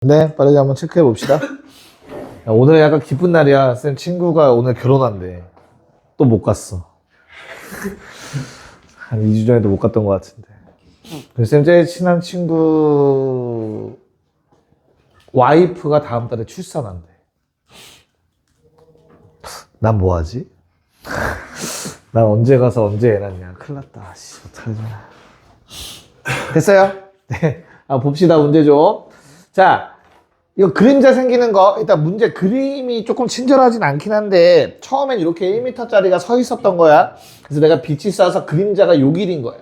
네, 빠르게 한번 체크해 봅시다. 야, 오늘 약간 기쁜 날이야. 쌤 친구가 오늘 결혼한대. 또 못 갔어. 한 2주 전에도 못 갔던 것 같은데. 쌤 제일 친한 친구 와이프가 다음 달에 출산한대. 난 뭐하지? 난 언제 가서 언제 애 낳냐. 큰일 났다. 씨, 어떡하지? 됐어요? 네. 봅시다, 문제 좀. 자, 이거 그림자 생기는 거, 일단 문제 그림이 조금 친절하진 않긴 한데, 처음엔 이렇게 1m짜리가 서 있었던 거야. 그래서 내가 빛이 쏴서 그림자가 요 길인 거야.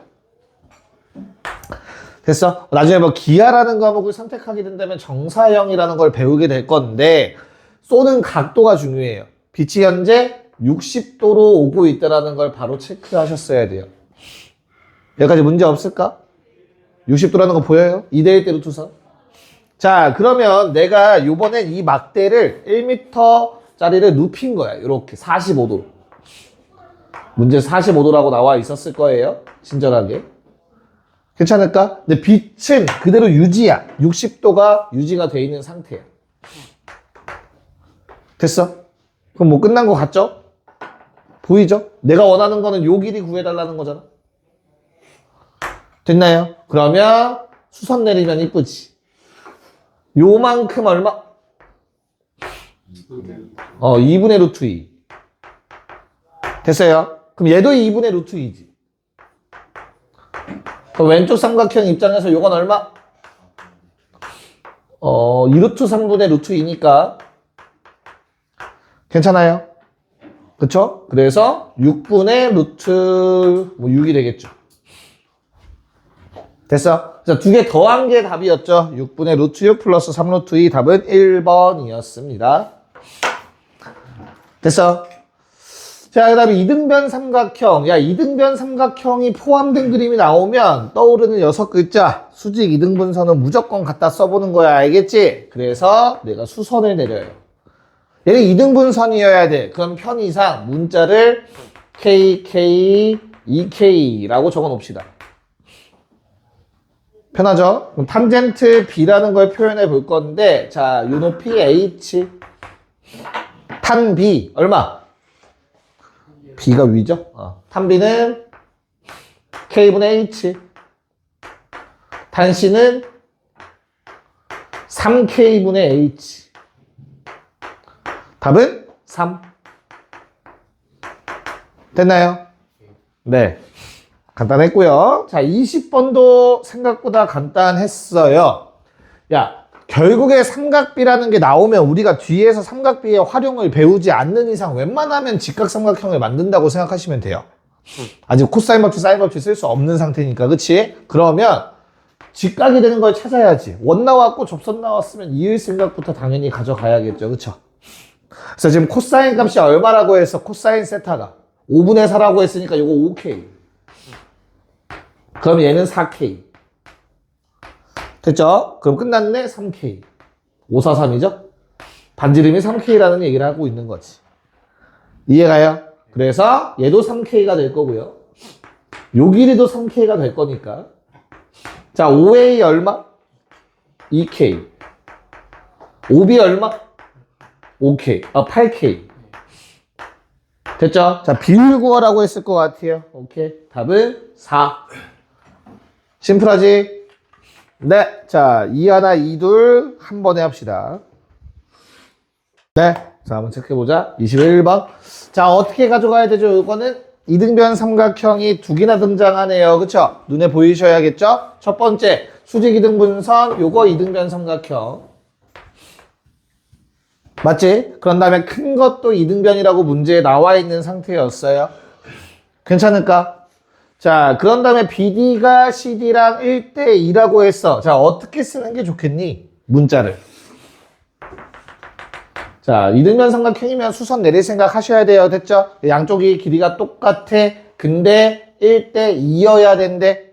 됐어? 나중에 뭐 기하라는 과목을 선택하게 된다면 정사형이라는 걸 배우게 될 건데, 쏘는 각도가 중요해요. 빛이 현재 60도로 오고 있다는 걸 바로 체크하셨어야 돼요. 여기까지 문제 없을까? 60도라는 거 보여요? 2대1대로 투서. 자, 그러면 내가 요번엔 이 막대를 1m짜리를 눕힌 거야. 이렇게 45도. 문제 45도라고 나와 있었을 거예요. 친절하게. 괜찮을까? 근데 빛은 그대로 유지야. 60도가 유지가 돼 있는 상태야. 됐어? 그럼 뭐 끝난 거 같죠? 보이죠? 내가 원하는 거는 요 길이 구해달라는 거잖아. 됐나요? 그러면 수선 내리면 이쁘지. 요만큼 얼마? 2분의 루트 2. 됐어요? 그럼 얘도 2분의 루트 2지. 그럼 왼쪽 삼각형 입장에서 요건 얼마? 2루트 3분의 루트 2니까. 괜찮아요? 그쵸? 그래서 6분의 루트 6이 되겠죠. 됐어? 자, 두 개 더한 게 답이었죠. 6분의 루트 6 플러스 3루트 2 답은 1번이었습니다. 됐어? 자, 그 다음에 이등변 삼각형. 야, 이등변 삼각형이 포함된 그림이 나오면 떠오르는 6글자. 수직 이등분선은 무조건 갖다 써보는 거야. 알겠지? 그래서 내가 수선을 내려요. 얘는 이등분선이어야 돼. 그럼 편의상 문자를 KK, EK라고 적어 놓읍시다. 편하죠? 그럼 탄젠트 B라는 걸 표현해 볼 건데, 자, 요 높이 H, 탄 B, 얼마? B가 위죠? 탄 B는 K분의 H, 탄 C는 3K분의 H. 답은 3. 됐나요? 네. 간단했고요. 자, 20번도 생각보다 간단했어요. 야, 결국에 삼각비라는 게 나오면 우리가 뒤에서 삼각비의 활용을 배우지 않는 이상 웬만하면 직각삼각형을 만든다고 생각하시면 돼요. 아직 코사인 법칙, 사인 법칙 쓸 수 없는 상태니까, 그치? 그러면 직각이 되는 걸 찾아야지. 원 나왔고 접선 나왔으면 이을 생각부터 당연히 가져가야겠죠, 그쵸? 그래서 지금 코사인 값이 얼마라고 해서 코사인 세타가 5분의 4라고 했으니까 요거 5K. 그럼 얘는 4K. 됐죠? 그럼 끝났네? 3K. 543이죠? 반지름이 3K라는 얘기를 하고 있는 거지. 이해가요? 그래서 얘도 3K가 될 거고요. 요 길이도 3K가 될 거니까. 자, 5A 얼마? 2K. 5B 얼마? 5K. 8K. 됐죠? 자, 비율 구하라고 했을 것 같아요. 오케이. 답은 4. 심플하지? 네. 자, 2 하나, 2 둘, 한 번에 합시다. 네. 자, 한번 체크해보자. 21번. 자, 어떻게 가져가야 되죠? 이거는 이등변 삼각형이 두 개나 등장하네요. 그쵸? 눈에 보이셔야겠죠? 첫 번째, 수직 이등분선, 요거 이등변 삼각형. 맞지? 그런 다음에 큰 것도 이등변이라고 문제에 나와 있는 상태였어요. 괜찮을까? 자, 그런 다음에 BD가 CD랑 1대2라고 했어. 자, 어떻게 쓰는 게 좋겠니? 문자를. 자, 이등변 삼각형이면 수선 내릴 생각 하셔야 돼요. 됐죠? 양쪽이 길이가 똑같아. 근데 1대2여야 된대.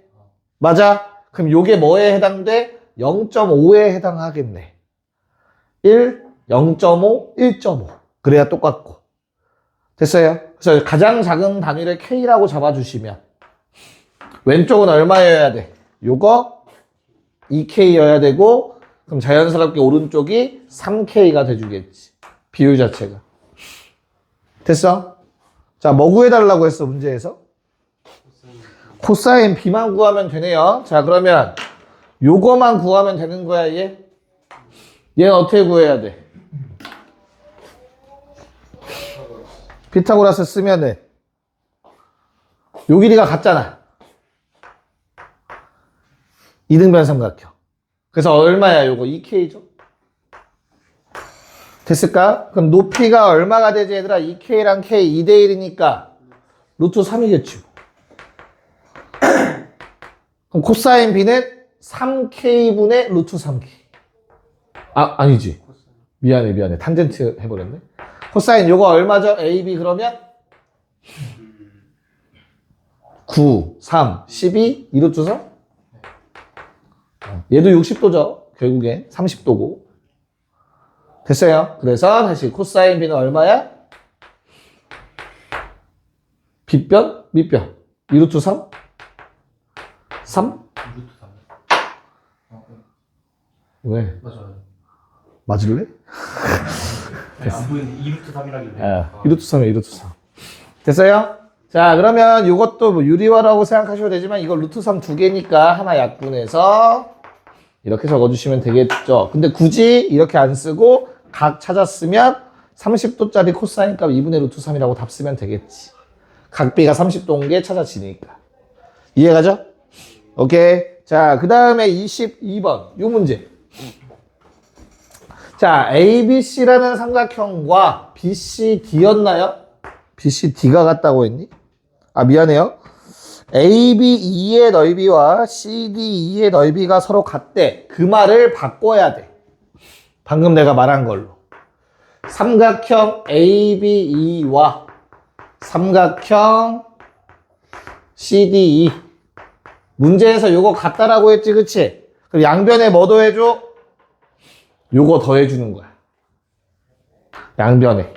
맞아? 그럼 요게 뭐에 해당돼? 0.5에 해당하겠네. 1, 0.5, 1.5. 그래야 똑같고. 됐어요? 그래서 가장 작은 단위를 K라고 잡아주시면 왼쪽은 얼마여야 돼? 요거 2K여야 되고 그럼 자연스럽게 오른쪽이 3K가 돼주겠지. 비율 자체가. 됐어? 자, 뭐 구해달라고 했어, 문제에서? 코사인 B만 구하면 되네요. 자, 그러면 요거만 구하면 되는 거야, 얘? 얘는 어떻게 구해야 돼? 피타고라스 쓰면은 요 길이가 같잖아. 이등변 삼각형. 그래서 얼마야, 요거? 2K죠? 됐을까? 그럼 높이가 얼마가 되지, 얘들아? 2K랑 K 2대1이니까 루트 3이겠지. 그럼 코사인 B는 3K분의 루트 3K. 아, 아니지. 미안해. 탄젠트 해버렸네. 코사인 요거 얼마죠? AB 그러면? 9, 3, 12, 2루트 3? 얘도 60도죠. 결국엔 30도고. 됐어요. 그래서 다시 코사인 B는 얼마야? 빗변? 밑변? 2루트 3? 3? 왜? 맞아요. 맞을래? 안 보이는데 2루트 3이라길래. 2루트 3이야, 2루트 3. 됐어요? 자, 그러면 이것도 뭐 유리화라고 생각하셔도 되지만 이거 루트 3 두 개니까 하나 약분해서 이렇게 적어주시면 되겠죠. 근데 굳이 이렇게 안 쓰고 각 찾았으면 30도짜리 코사인 값 2분의 루트 3이라고 답 쓰면 되겠지. 각비가 30도인 게 찾아지니까. 이해가죠? 오케이. 자, 그 다음에 22번. 요 문제. 자, ABC라는 삼각형과 BCD였나요? BCD가 같다고 했니? 아, 미안해요. ABE의 넓이와 CDE의 넓이가 서로 같대. 그 말을 바꿔야 돼. 방금 내가 말한 걸로. 삼각형 ABE와 삼각형 CDE. 문제에서 요거 같다라고 했지, 그치? 그럼 양변에 뭐 더해줘? 요거 더해주는 거야. 양변에.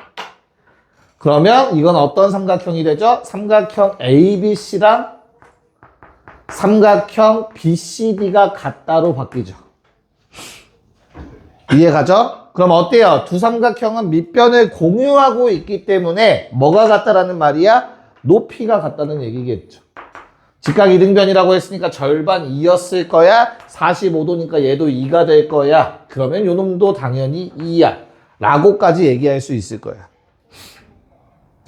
그러면 이건 어떤 삼각형이 되죠? 삼각형 ABC랑 삼각형 BCD가 같다로 바뀌죠. 이해가죠? 그럼 어때요? 두 삼각형은 밑변을 공유하고 있기 때문에 뭐가 같다라는 말이야? 높이가 같다는 얘기겠죠. 직각 이등변이라고 했으니까 절반 2였을 거야. 45도니까 얘도 2가 될 거야. 그러면 요 놈도 당연히 2야. 라고까지 얘기할 수 있을 거야.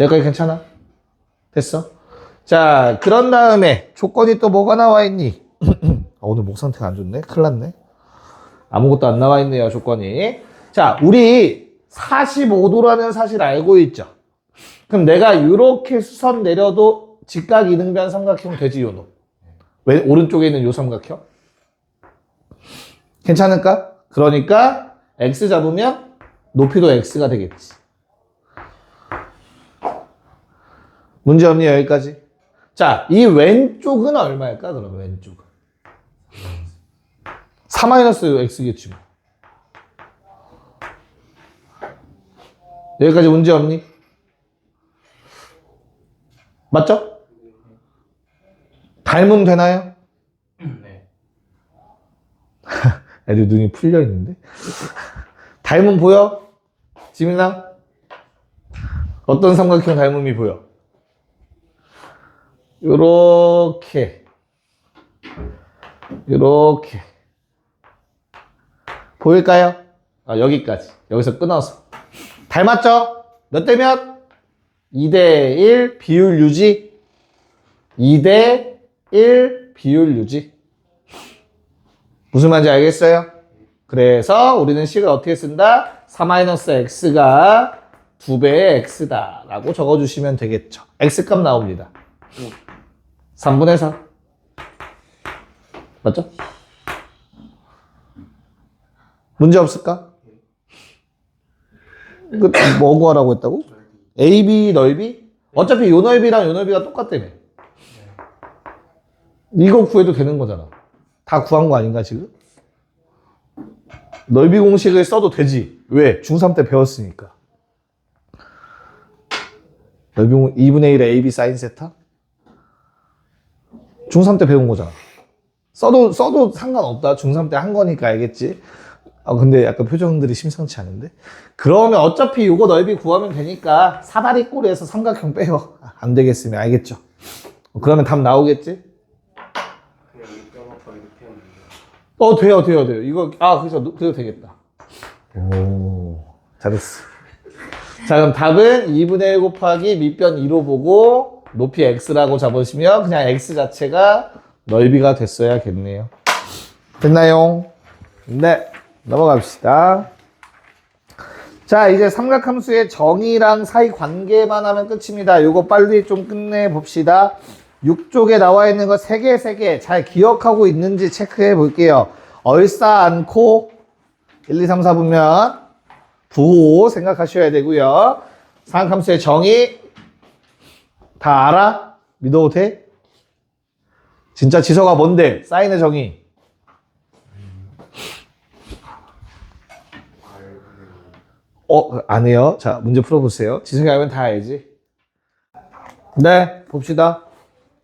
여기까지 괜찮아? 됐어? 자, 그런 다음에 조건이 또 뭐가 나와 있니? 오늘 목 상태가 안 좋네? 큰일 났네. 아무것도 안 나와 있네요, 조건이. 자, 우리 45도라는 사실 알고 있죠? 그럼 내가 이렇게 수선 내려도 직각 이등변 삼각형 되지, 요 놈. 왜 오른쪽에 있는 요 삼각형? 괜찮을까? 그러니까 x 잡으면 높이도 x가 되겠지. 문제 없니? 여기까지. 자, 이 왼쪽은 얼마일까? 그러면 왼쪽은 4-x겠지 뭐. 여기까지 문제 없니? 맞죠? 닮으면 되나요? 네. 애들 눈이 풀려 있는데. 닮음 보여? 지민아? 어떤 삼각형 닮음이 보여? 요렇게 보일까요? 여기까지. 여기서 끊어서. 닮았죠? 몇 대 몇? 2대1 비율 유지. 2대1 비율 유지. 무슨 말인지 알겠어요? 그래서 우리는 식을 어떻게 쓴다? 4-x가 2배의 x다 라고 적어주시면 되겠죠. x값 나옵니다. 3분의 4. 맞죠? 문제 없을까? 뭐 구하라고 했다고? AB 넓이? 어차피 요 넓이랑 요 넓이가 똑같다며. 이거 구해도 되는 거잖아. 다 구한 거 아닌가 지금? 넓이 공식을 써도 되지. 왜? 중3 때 배웠으니까. 넓이 2분의 1의 AB 사인 세타? 중3 때 배운 거잖아. 써도 상관없다. 중3 때 한 거니까 알겠지? 아, 근데 약간 표정들이 심상치 않은데? 그러면 어차피 요거 넓이 구하면 되니까 사다리 꼴에서 삼각형 빼요. 안 되겠으면 알겠죠? 그러면 답 나오겠지? 그냥 이 뼈가 이렇게 하면 돼요. 돼요. 이거, 그래도 되겠다. 오, 잘했어. 자, 그럼 답은 2분의 1 곱하기 밑변 2로 보고 높이 x라고 잡으시면 그냥 x 자체가 넓이가 됐어야겠네요. 됐나요? 네, 넘어갑시다. 자, 이제 삼각함수의 정의랑 사이 관계만 하면 끝입니다. 요거 빨리 좀 끝내봅시다. 6쪽에 나와 있는 거 3개 잘 기억하고 있는지 체크해 볼게요. 얼싸 않고 1, 2, 3, 4분면 부호 생각하셔야 되고요. 삼각함수의 정의 다 알아? 믿어도 돼? 진짜 지서가 뭔데? 사인의 정의. 안 해요? 자, 문제 풀어보세요. 지성이 알면 다 알지? 네, 봅시다.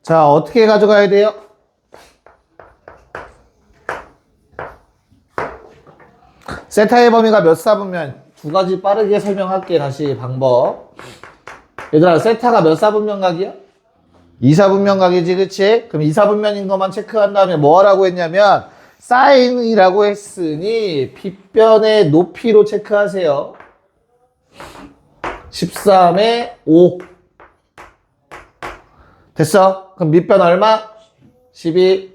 자, 어떻게 가져가야 돼요? 세타의 범위가 몇 사분면? 두 가지 빠르게 설명할게. 다시 방법. 얘들아, 세타가 몇 사분면각이야? 2사분면각이지, 그치? 그럼 2사분면인 것만 체크한 다음에 뭐 하라고 했냐면 사인이라고 했으니 빗변의 높이로 체크하세요. 13에 5 됐어? 그럼 밑변 얼마? 12.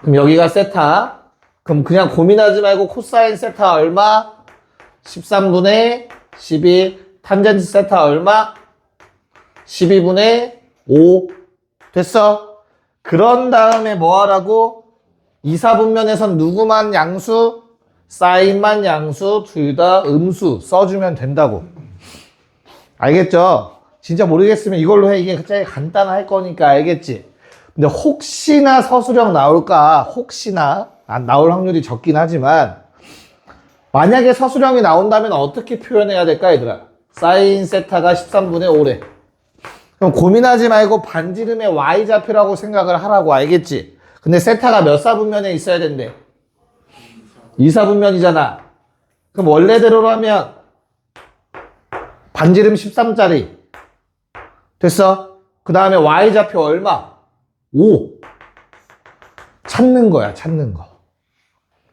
그럼 여기가 세타. 그럼 그냥 고민하지 말고 코사인 세타 얼마? 13분의 12. 탄젠트 세타 얼마? 12분의 5. 됐어? 그런 다음에 뭐 하라고? 2사분면에선 누구만 양수? 사인만 양수, 둘 다 음수 써주면 된다고. 알겠죠? 진짜 모르겠으면 이걸로 해. 이게 굉장히 간단할 거니까 알겠지? 근데 혹시나 서술형 나올까? 혹시나 안 나올 확률이 적긴 하지만 만약에 서술형이 나온다면 어떻게 표현해야 될까 얘들아? 사인 세타가 13분의 5래. 그럼 고민하지 말고 반지름의 y좌표라고 생각을 하라고. 알겠지? 근데 세타가 몇 사분면에 있어야 된대? 2사분면이잖아. 그럼 원래대로라면 반지름 13짜리 됐어? 그 다음에 y좌표 얼마? 5 찾는 거야. 찾는 거.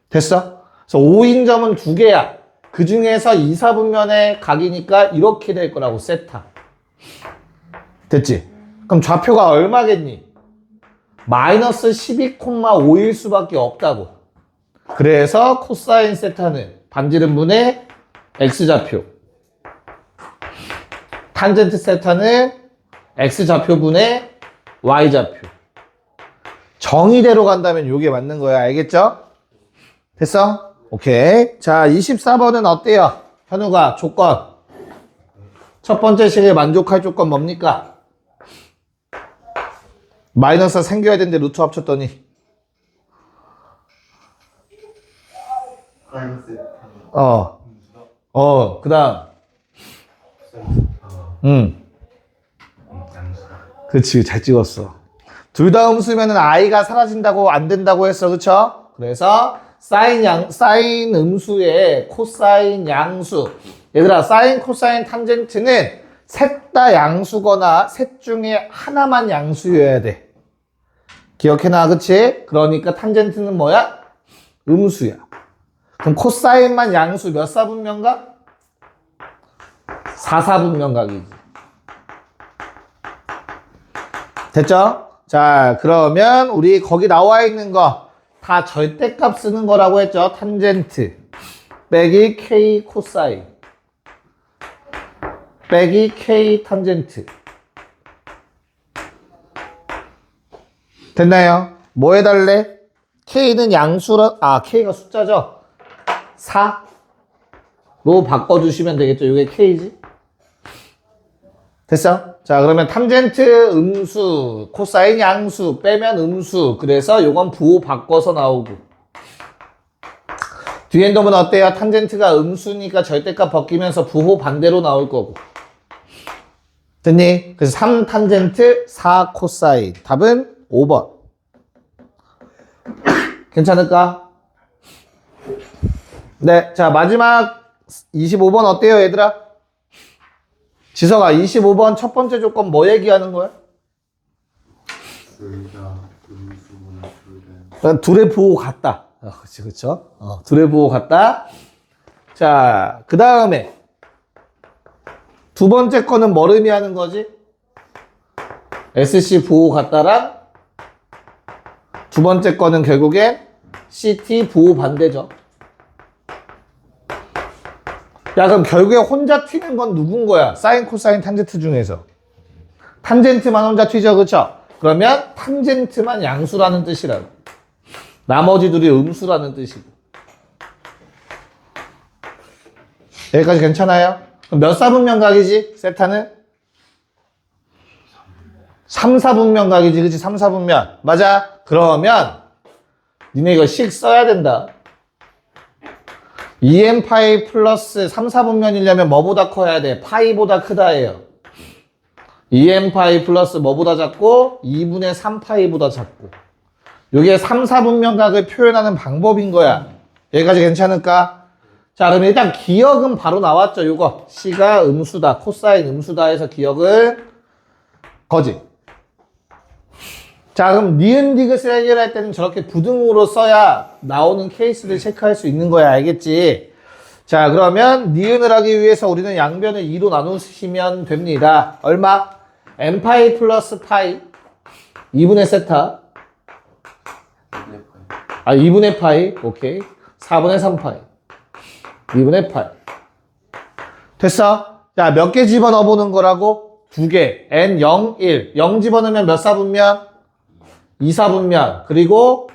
됐어? 그래서 5인 점은 2개야. 그 중에서 2사분면의 각이니까 이렇게 될 거라고. 세타. 됐지? 그럼 좌표가 얼마겠니? 마이너스 12,5일 수밖에 없다고. 그래서 코사인 세타는 반지름분의 x좌표, 탄젠트 세타는 x좌표분의 y좌표. 정의대로 간다면 이게 맞는 거야. 알겠죠? 됐어? 오케이. 자, 24번은 어때요? 현우가 조건. 첫 번째 식에 만족할 조건 뭡니까? 마이너스가 생겨야 되는데 루트 합쳤더니 그 다음 그치, 잘 찍었어. 둘 다 음수면은 i가 사라진다고 안 된다고 했어. 그쵸? 그래서 사인 음수에 코사인 양수. 얘들아, 사인, 코사인, 탄젠트는 셋 다 양수거나 셋 중에 하나만 양수여야 돼. 기억해놔. 그치? 그러니까 탄젠트는 뭐야? 음수야. 그럼 코사인만 양수 몇 사분면각? 4사분면각이지. 됐죠? 자, 그러면 우리 거기 나와 있는 거 다 절대값 쓰는 거라고 했죠? 탄젠트 빼기 k 코사인 빼기 k 탄젠트. 됐나요? 뭐 해달래? k는 양수로, k가 숫자죠? 4로 바꿔주시면 되겠죠? 이게 k지? 됐어? 자, 그러면 탄젠트 음수, 코사인 양수, 빼면 음수. 그래서 요건 부호 바꿔서 나오고. 뒤엔 놈은 어때요? 탄젠트가 음수니까 절대값 벗기면서 부호 반대로 나올 거고. 됐니? 그래서 3탄젠트, 4코사인. 답은 5번. 괜찮을까? 네, 자, 마지막 25번 어때요, 얘들아? 지석아, 25번 첫 번째 조건 뭐 얘기하는 거야? 둘다 음수분의 둘의 둘의 부호 같다. 그치, 그쵸? 둘의 부호 같다. 자, 그 다음에 두 번째 거는 뭘 의미하는 거지? SC 부호 같다랑 두 번째 거는 결국엔 CT 부호 반대죠. 야, 그럼 결국에 혼자 튀는 건 누군 거야? 사인, 코사인, 탄젠트 중에서. 탄젠트만 혼자 튀죠, 그쵸? 그러면 탄젠트만 양수라는 뜻이라고. 나머지 둘이 음수라는 뜻이고. 여기까지 괜찮아요? 그럼 몇 사분면각이지? 세타는? 3, 4분면각이지, 그치? 3, 4분면. 맞아? 그러면 니네 이거 식 써야 된다. 2n 파이 플러스 3, 4분면이려면 뭐보다 커야 돼? 파이보다 크다예요. 2n 파이 플러스 뭐보다 작고 2분의 3 파이보다 작고. 이게 3, 4분면각을 표현하는 방법인 거야. 여기까지 괜찮을까? 자, 그럼 일단 기억은 바로 나왔죠. 요거 C가 음수다, 코사인 음수다 해서 기억은 거지. 자, 그럼 니은 디귿을 해결할 때는 저렇게 부등호로 써야 나오는 케이스를 체크할 수 있는 거야. 알겠지? 자, 그러면 니은을 하기 위해서 우리는 양변을 2로 나누시면 됩니다. 얼마? n파이 플러스 파이 2분의 세타 2분의 파이 오케이 4분의 3파이 2분의 파이 됐어? 자, 몇 개 집어넣어 보는 거라고? 2개 n 0, 1 0 집어넣으면 몇 사분면? 2, 4분면 그리고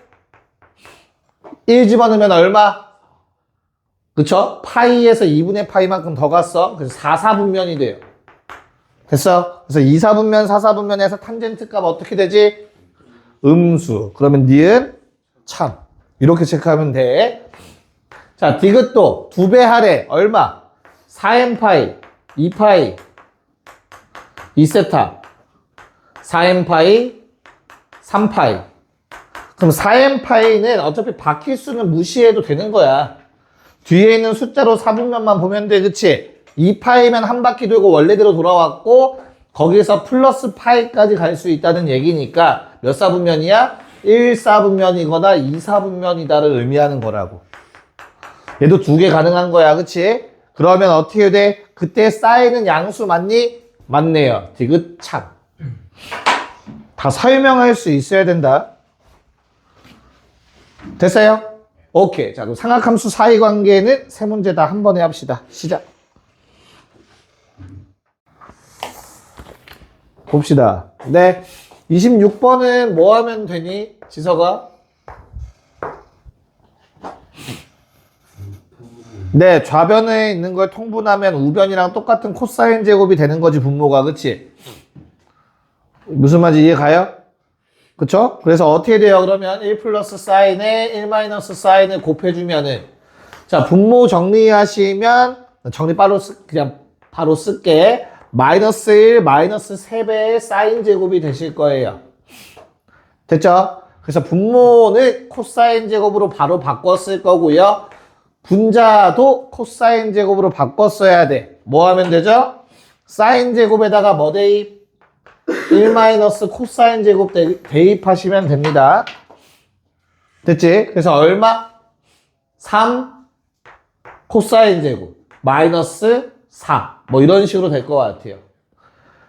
1 집어넣으면 얼마? 그쵸? 파이에서 2분의 파이만큼 더 갔어. 그래서 4, 4분면이 돼요. 됐어? 그래서 2, 4분면, 4, 4분면에서 탄젠트 값 어떻게 되지? 음수. 그러면 니은 참. 이렇게 체크하면 돼. 자, 디귿도 2배 하래. 얼마? 4n 파이, 2파이, 2세타, 4n 파이, 3파이. 그럼 4n 파이는 어차피 바뀔 수는 무시해도 되는 거야. 뒤에 있는 숫자로 4분면만 보면 돼. 그치? 2파이면 한 바퀴 돌고 원래대로 돌아왔고 거기서 플러스 파이까지 갈 수 있다는 얘기니까 몇 사분면이야? 1, 4분면이거나 2, 4분면이다를 의미하는 거라고. 얘도 2개 가능한 거야. 그치? 그러면 어떻게 돼? 그때 사인은 양수 맞니? 맞네요. 디귿 참. 다 설명할 수 있어야 된다. 됐어요? 오케이. 자, 그럼 삼각함수 사이관계는 세 문제 다 한 번에 합시다. 시작. 봅시다. 네. 26번은 뭐 하면 되니? 지석아? 네. 좌변에 있는 걸 통분하면 우변이랑 똑같은 코사인 제곱이 되는 거지, 분모가. 그치? 무슨 말인지 이해 가요? 그쵸? 그래서 어떻게 돼요? 그러면 1 플러스 사인에 1 마이너스 사인을 곱해주면은 자, 분모 정리하시면 정리 그냥 바로 쓸게. 마이너스 1, 마이너스 3배의 사인 제곱이 되실 거예요. 됐죠? 그래서 분모는 코사인 제곱으로 바로 바꿨을 거고요. 분자도 코사인 제곱으로 바꿨어야 돼. 뭐 하면 되죠? 사인 제곱에다가 뭐 대입? 1 마이너스 코사인 제곱 대입하시면 됩니다. 됐지? 그래서 얼마? 3 코사인 제곱 마이너스 4 뭐 이런 식으로 될 것 같아요.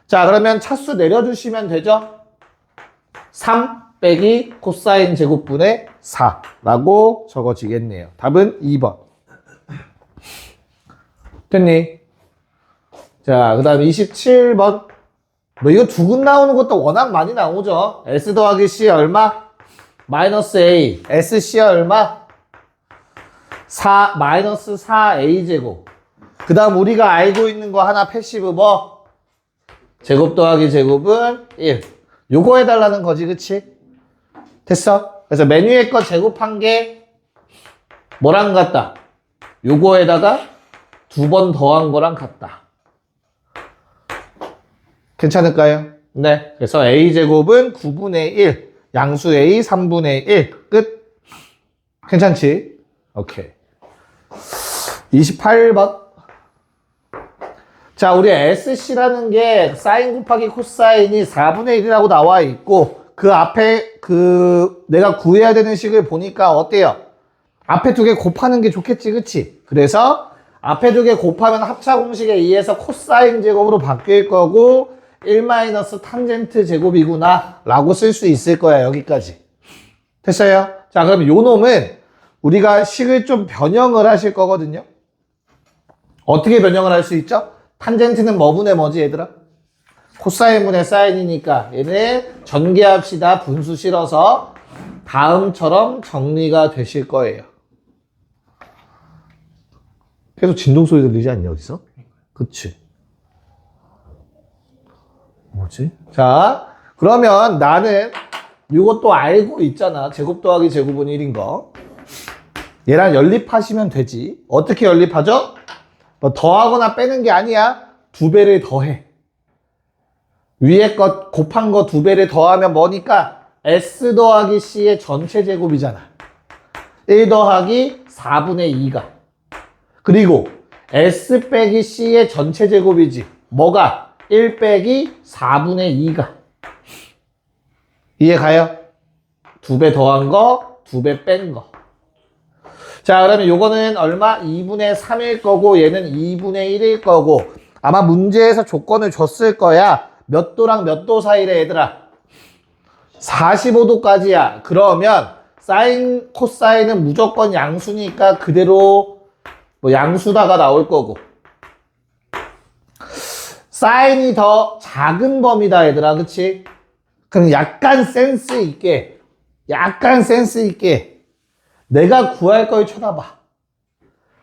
자, 그러면 차수 내려주시면 되죠? 3 빼기 코사인 제곱분의 4라고 적어지겠네요. 답은 2번. 됐니? 자, 그 다음에 27번. 뭐 이거 두근 나오는 것도 워낙 많이 나오죠. S 더하기 C 얼마? 마이너스 A. SC 얼마? 4, 마이너스 4A 제곱. 그 다음 우리가 알고 있는 거 하나 패시브 뭐? 제곱 더하기 제곱은 1. 요거 해달라는 거지, 그치? 됐어? 그래서 맨 위에 거 제곱한 게 뭐랑 같다? 요거에다가 2번 더한 거랑 같다. 괜찮을까요? 네. 그래서 A제곱은 9분의 1. 양수 A 3분의 1. 끝. 괜찮지? 오케이. 28번. 자, 우리 SC라는 게 사인 곱하기 코사인이 4분의 1이라고 나와 있고, 그 앞에 내가 구해야 되는 식을 보니까 어때요? 앞에 두 개 곱하는 게 좋겠지, 그치? 그래서 앞에 두 개 곱하면 합차 공식에 의해서 코사인 제곱으로 바뀔 거고, 1 탄젠트 제곱이구나 라고 쓸 수 있을 거야, 여기까지. 됐어요? 자, 그럼 요 놈은 우리가 식을 좀 변형을 하실 거거든요. 어떻게 변형을 할 수 있죠? 탄젠트는 뭐분의 뭐지, 얘들아? 코사인분의 사인이니까 얘는 전개합시다. 분수 실어서 다음처럼 정리가 되실 거예요. 계속 진동 소리 들리지 않냐, 어디서? 그치? 뭐지? 자, 그러면 나는 이것도 알고 있잖아. 제곱 더하기 제곱은 1인 거. 얘랑 연립하시면 되지. 어떻게 연립하죠? 뭐 더하거나 빼는 게 아니야. 2배를 더해. 위에 것 곱한 거 2배를 더하면 뭐니까? S 더하기 C의 전체 제곱이잖아. 1 더하기 4분의 2가. 그리고 S 빼기 C의 전체 제곱이지. 뭐가? 1 빼기 4분의 2가. 이해 가요? 2배 더한 거, 2배 뺀 거. 자, 그러면 요거는 얼마? 2분의 3일 거고, 얘는 2분의 1일 거고, 아마 문제에서 조건을 줬을 거야. 몇 도랑 몇 도 사이래, 얘들아? 45도까지야. 그러면 사인, 코사인은 무조건 양수니까 그대로 뭐 양수다가 나올 거고. 사인이 더 작은 범위다, 얘들아. 그치? 그럼 약간 센스 있게 내가 구할 걸 쳐다봐.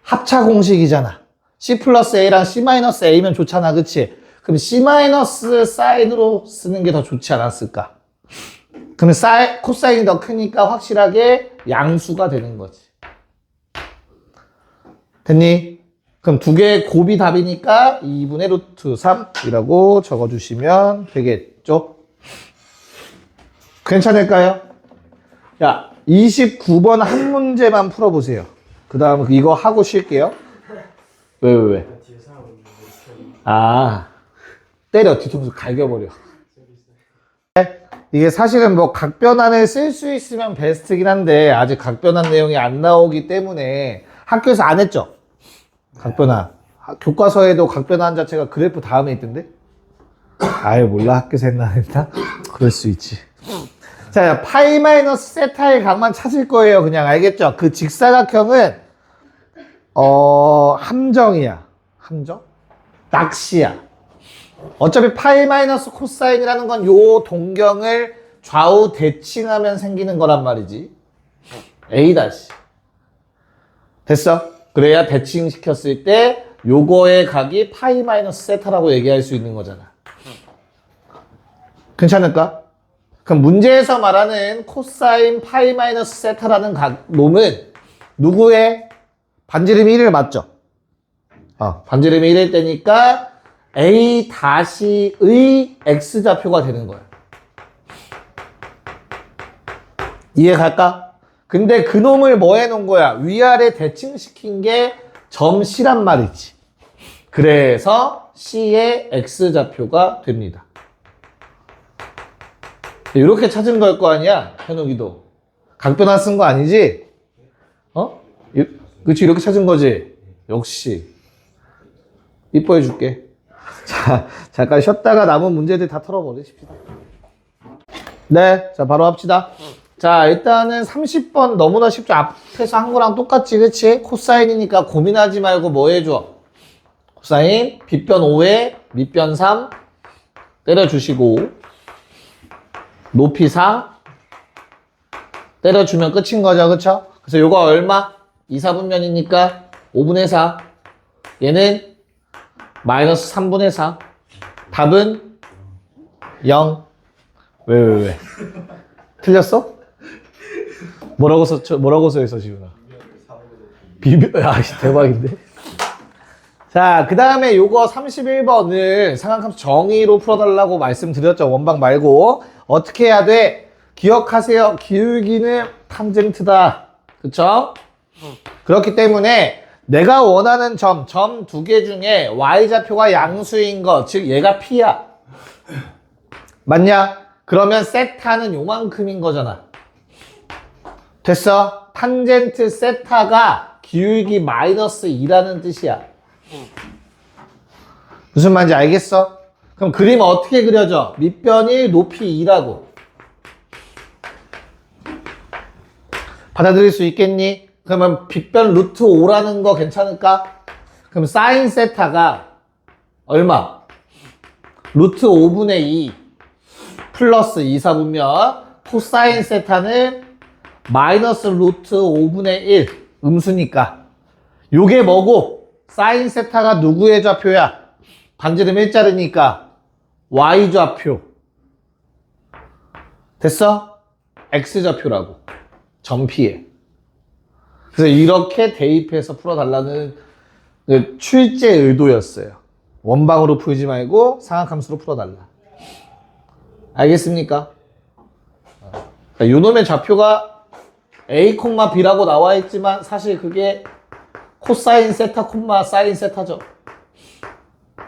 합차 공식이잖아. C 플러스 A랑 C 마이너스 A면 좋잖아. 그치? 그럼 C 마이너스 사인으로 쓰는 게 더 좋지 않았을까? 그러면 코사인이 더 크니까 확실하게 양수가 되는 거지. 됐니? 그럼 두 개의 곱이 답이니까 2분의 루트 3이라고 적어주시면 되겠죠? 괜찮을까요? 야, 29번 한 문제만 풀어보세요. 그 다음 이거 하고 쉴게요. 왜? 뒤에 사람 있는 거 이렇게 아, 때려. 뒤통수 갈겨버려. 이게 사실은 뭐 각변환을 쓸 수 있으면 베스트긴 한데 아직 각변환 내용이 안 나오기 때문에 학교에서 안 했죠? 각변환. 교과서에도 각변환 자체가 그래프 다음에 있던데? 아유, 몰라. 학교에서 했나 했나? 그럴 수 있지. 자, 파이 마이너스 세타의 각만 찾을 거예요. 그냥 알겠죠? 그 직사각형은 함정이야. 함정? 낚시야. 어차피 파이 마이너스 코사인이라는 건 요 동경을 좌우 대칭하면 생기는 거란 말이지. A 다시. 됐어? 그래야 대칭시켰을 때 요거의 각이 파이 마이너스 세타라고 얘기할 수 있는 거잖아. 괜찮을까? 그럼 문제에서 말하는 코사인 파이 마이너스 세타라는 놈은 누구의? 반지름이 1을 맞죠? 반지름이 1일 때니까 A 다시의 X좌표가 되는 거야. 이해 갈까? 근데 그 놈을 뭐 해놓은 거야? 위아래 대칭시킨 게 점 C란 말이지. 그래서 C의 X좌표가 됩니다. 이렇게 찾은 걸 거 아니야? 현욱이도. 각변환 쓴 거 아니지? 그치, 이렇게 찾은 거지? 역시. 이뻐해 줄게. 자, 잠깐 쉬었다가 남은 문제들 다 털어버리십시다. 네, 자, 바로 합시다. 자, 일단은 30번 너무나 쉽죠? 앞에서 한 거랑 똑같지, 그치? 코사인이니까 고민하지 말고 뭐 해줘? 코사인, 빗변 5에 밑변 3 때려주시고, 높이 4 때려주면 끝인 거죠, 그쵸? 그래서 요거 얼마? 2, 4분면이니까 5분의 4. 얘는 마이너스 3분의 4. 답은 0. 왜? 틀렸어? 뭐라고 써있어, 지훈아? 대박인데? 자, 그 다음에 요거 31번을 삼각함수 정의로 풀어달라고 말씀드렸죠. 원방 말고. 어떻게 해야 돼? 기억하세요. 기울기는 탄젠트다. 그쵸? 그렇기 때문에 내가 원하는 점 두 개 중에 y좌표가 양수인 거, 즉 얘가 p야. 맞냐? 그러면 세타는 요만큼인 거잖아. 됐어? 탄젠트 세타가 기울기 마이너스 2라는 뜻이야. 무슨 말인지 알겠어? 그럼 그림 어떻게 그려져? 밑변 1, 높이 2라고. 받아들일 수 있겠니? 그러면 빗변 루트 5라는 거 괜찮을까? 그럼 사인 세타가 얼마? 루트 5분의 2 플러스 2 사보면 코사인 세타는 마이너스 루트 5분의 1 음수니까 요게 뭐고? 사인 세타가 누구의 좌표야? 반지름 일자리니까 y좌표. 됐어? x좌표라고. 점피해. 그래서 이렇게 대입해서 풀어달라는 그 출제 의도였어요. 원방으로 풀지 말고 상악함수로 풀어달라. 알겠습니까? 요놈의 좌표가 A, B라고 나와 있지만 사실 그게 코사인 세타, 사인 세타죠.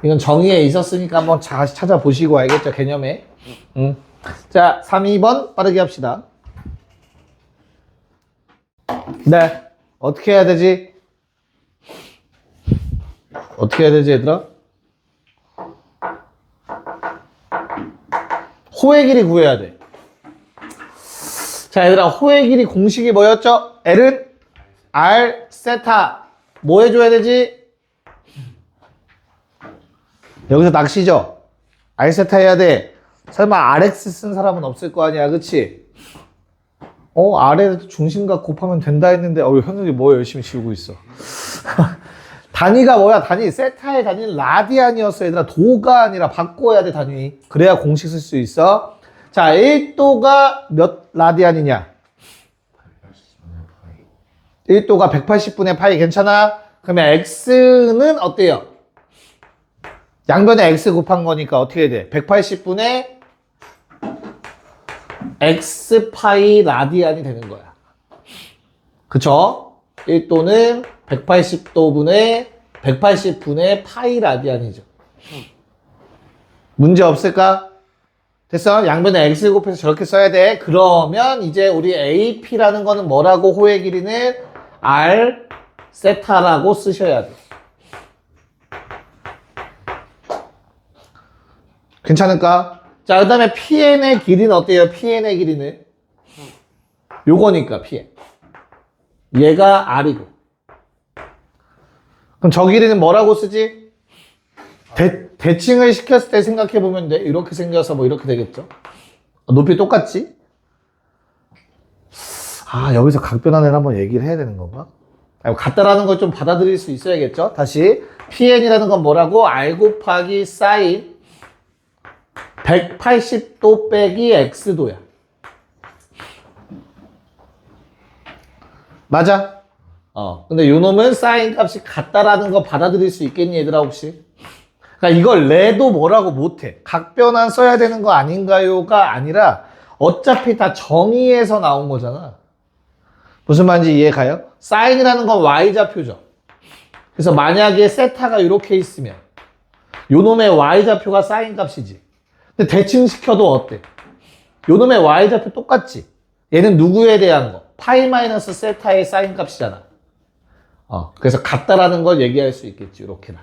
이건 정의에 있었으니까 한번 다시 찾아보시고 알겠죠? 개념에. 자, 3, 2번 빠르게 합시다. 네. 어떻게 해야 되지? 어떻게 해야 되지, 얘들아? 호의 길이 구해야 돼. 자, 얘들아, 호의 길이 공식이 뭐였죠? L은 R 세타. 뭐 해줘야 되지? 여기서 낚시죠? R 세타 해야 돼. 설마 RX 쓴 사람은 없을 거 아니야, 그치? R에 중심각 곱하면 된다 했는데, 현욱이 뭐 열심히 지우고 있어. 단위가 뭐야? 단위. 세타의 단위는 라디안이었어. 얘들아, 도가 아니라 바꿔야 돼, 단위. 그래야 공식 쓸 수 있어. 자, 1도가 몇 라디안이냐? 1도가 180분의 파이 괜찮아? 그러면 x는 어때요? 양변에 x 곱한 거니까 어떻게 돼? 180분의 x 파이 라디안이 되는 거야. 그쵸? 1도는 180도분의 180분의 파이 라디안이죠. 문제 없을까? 됐어? 양변에 x 곱해서 저렇게 써야 돼. 그러면 이제 우리 AP라는 거는 뭐라고 호의 길이는 R 세타라고 쓰셔야 돼. 괜찮을까? 자, 그 다음에 PN의 길이는 어때요? PN의 길이는? 요거니까, PN. 얘가 R이고. 그럼 저 길이는 뭐라고 쓰지? 대칭을 시켰을 때 생각해보면 돼. 이렇게 생겨서 뭐 이렇게 되겠죠? 높이 똑같지? 여기서 각변환을 한번 얘기를 해야 되는 건가? 같다라는 걸 좀 받아들일 수 있어야겠죠? 다시. PN이라는 건 뭐라고? R 곱하기 사인 180도 빼기 X도야. 맞아? 근데 요 놈은 사인 값이 같다라는 거 받아들일 수 있겠니, 얘들아, 혹시? 그러니까 이걸 내도 뭐라고 못해. 각변환 써야 되는 거 아닌가요가 아니라 어차피 다 정의에서 나온 거잖아. 무슨 말인지 이해 가요? 사인이라는 건 y좌표죠. 그래서 만약에 세타가 이렇게 있으면 요 놈의 y좌표가 사인 값이지. 근데 대칭시켜도 어때? 요 놈의 y좌표 똑같지? 얘는 누구에 대한 거? 파이 마이너스 세타의 사인 값이잖아. 그래서 같다라는 걸 얘기할 수 있겠지, 이렇게나.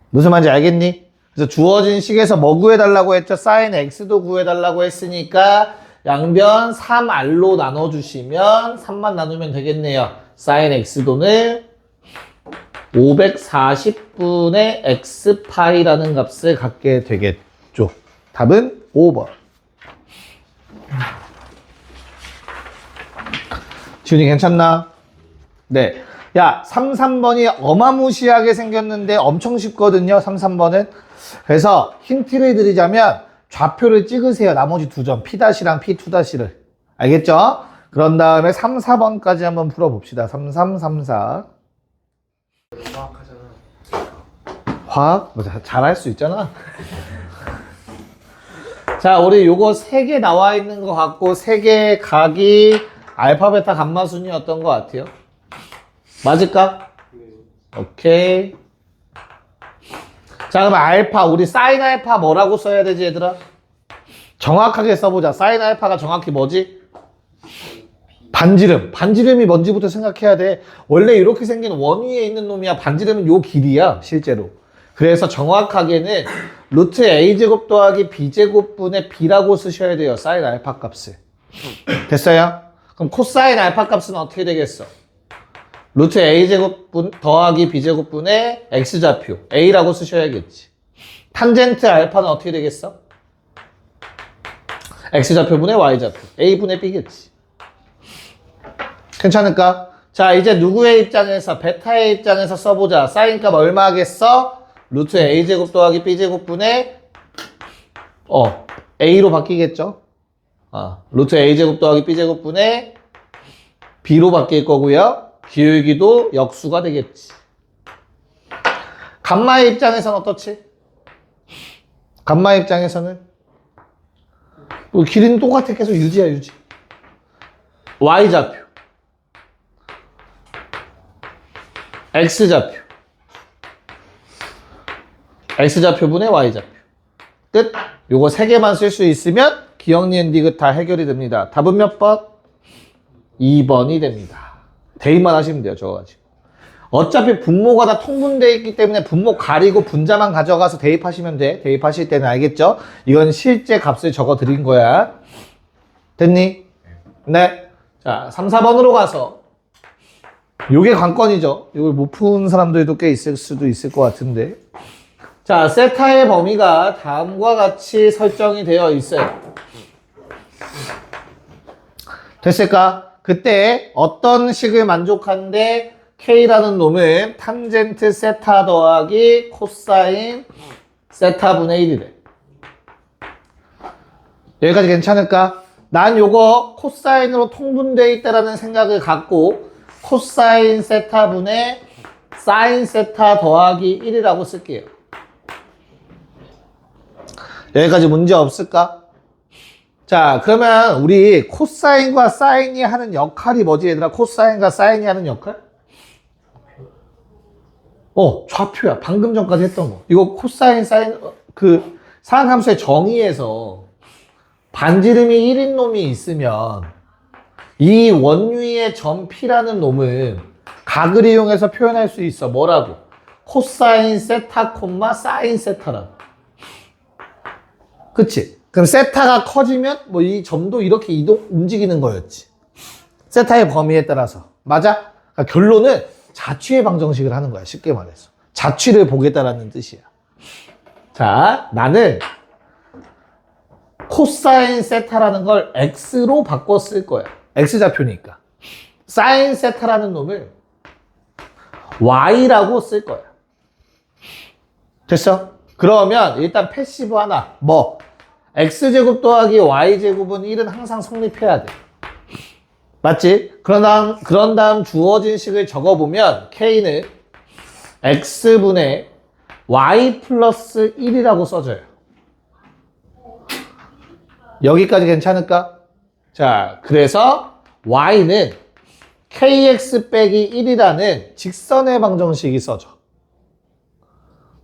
무슨 말인지 알겠니? 그래서 주어진 식에서 뭐 구해달라고 했죠? 사인 x도 구해달라고 했으니까 양변 3r로 나눠주시면 3만 나누면 되겠네요. 사인 x도는 540분의 x파이라는 값을 갖게 되겠죠. 답은 5번. 지훈이 괜찮나? 네. 야, 3번이 어마무시하게 생겼는데 엄청 쉽거든요. 3번은. 그래서 힌트를 드리자면 좌표를 찍으세요. 나머지 두 점. P'랑 P2'를. 알겠죠? 그런 다음에 4번까지 한번 풀어봅시다. 4. 화학하잖아. 화학? 뭐 잘할 수 있잖아. 자, 우리 요거 3개 나와 있는 것 같고 3개의 각이 알파, 베타, 감마 순이었던 것 같아요. 맞을까? 네. 오케이. 자, 그럼 알파, 우리 사인 알파 뭐라고 써야 되지, 얘들아? 정확하게 써보자. 사인 알파가 정확히 뭐지? 반지름. 반지름이 뭔지부터 생각해야 돼. 원래 이렇게 생긴 원 위에 있는 놈이야. 반지름은 요 길이야, 실제로. 그래서 정확하게는 루트 a제곱 더하기 b제곱분의 b라고 쓰셔야 돼요. 사인 알파 값을. 됐어요? 그럼 코사인 알파 값은 어떻게 되겠어? 루트 a제곱분 더하기 b제곱분의 x좌표 a라고 쓰셔야겠지. 탄젠트 알파는 어떻게 되겠어? x좌표분의 y좌표 a분의 b겠지. 괜찮을까? 자, 이제 누구의 입장에서, 베타의 입장에서 써보자. 사인 값 얼마 하겠어? 루트 a제곱 더하기 b제곱분의 a로 바뀌겠죠? 루트 a제곱 더하기 b제곱분의 b로 바뀔 거고요. 기울기도 역수가 되겠지. 감마의 입장에서는 어떻지? 감마 입장에서는 길이는 똑같아. 계속 유지야, 유지. y좌표 x좌표 x좌표분의 y좌표 끝. 요거 3개만 쓸 수 있으면 기억, 니은, 디귿 다 해결이 됩니다. 답은 몇 번? 2번이 됩니다. 대입만 하시면 돼요. 저거 가지고. 어차피 분모가 다 통분되어 있기 때문에 분모 가리고 분자만 가져가서 대입하시면 돼. 대입하실 때는 알겠죠? 이건 실제 값을 적어 드린 거야. 됐니? 네. 자, 3, 4번으로 가서 요게 관건이죠. 이걸 못 푼 사람들도 꽤 있을 수도 있을 것 같은데. 자, 세타의 범위가 다음과 같이 설정이 되어 있어요. 됐을까? 그때 어떤 식을 만족하는데 K라는 놈은 탄젠트 세타 더하기 코사인 세타분의 1이래. 여기까지 괜찮을까? 난 요거 코사인으로 통분되어 있다라는 생각을 갖고 코사인 세타분의 사인 세타 더하기 1이라고 쓸게요. 여기까지 문제 없을까? 자, 그러면 우리 코사인과 사인이 하는 역할이 뭐지, 얘들아? 코사인과 사인이 하는 역할? 좌표야. 방금 전까지 했던 거. 이거 코사인, 사인, 그 상함수의 정의에서 반지름이 1인 놈이 있으면 이 원위의 점 P라는 놈을 각을 이용해서 표현할 수 있어. 뭐라고? 코사인 세타 콤마 사인 세타라고. 그치? 그럼 세타가 커지면 뭐 이 점도 이렇게 움직이는 거였지. 세타의 범위에 따라서. 맞아? 그러니까 결론은 자취의 방정식을 하는 거야. 쉽게 말해서. 자취를 보겠다라는 뜻이야. 자, 나는 코사인 세타라는 걸 x로 바꿔 쓸 거야. x좌표니까. 사인 세타라는 놈을 y라고 쓸 거야. 됐어? 그러면 일단 패시브 하나. 뭐? x제곱 더하기 y제곱은 1은 항상 성립해야 돼. 맞지? 그런 다음 주어진 식을 적어보면 k는 x분의 y 플러스 1이라고 써져요. 여기까지 괜찮을까? 자, 그래서 y는 kx 빼기 1이라는 직선의 방정식이 써져.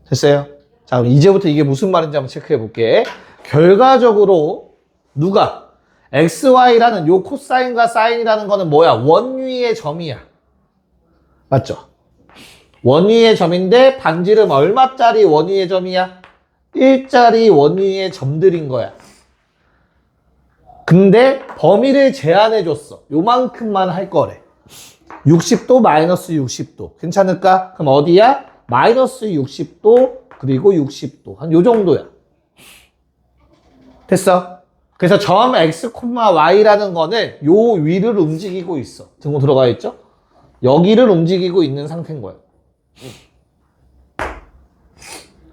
됐어요? 자, 그럼 이제부터 이게 무슨 말인지 한번 체크해 볼게. 결과적으로 누가 xy라는 요 코사인과 사인이라는 거는 뭐야? 원위의 점이야. 맞죠? 원위의 점인데 반지름 얼마짜리 원위의 점이야? 1짜리 원위의 점들인 거야. 근데 범위를 제한해 줬어. 요만큼만 할 거래. 60도, 마이너스 60도. 괜찮을까? 그럼 어디야? 마이너스 60도, 그리고 60도. 한 요 정도야. 됐어? 그래서 점 x, y라는 거는 요 위를 움직이고 있어. 등호 들어가 있죠? 여기를 움직이고 있는 상태인 거야.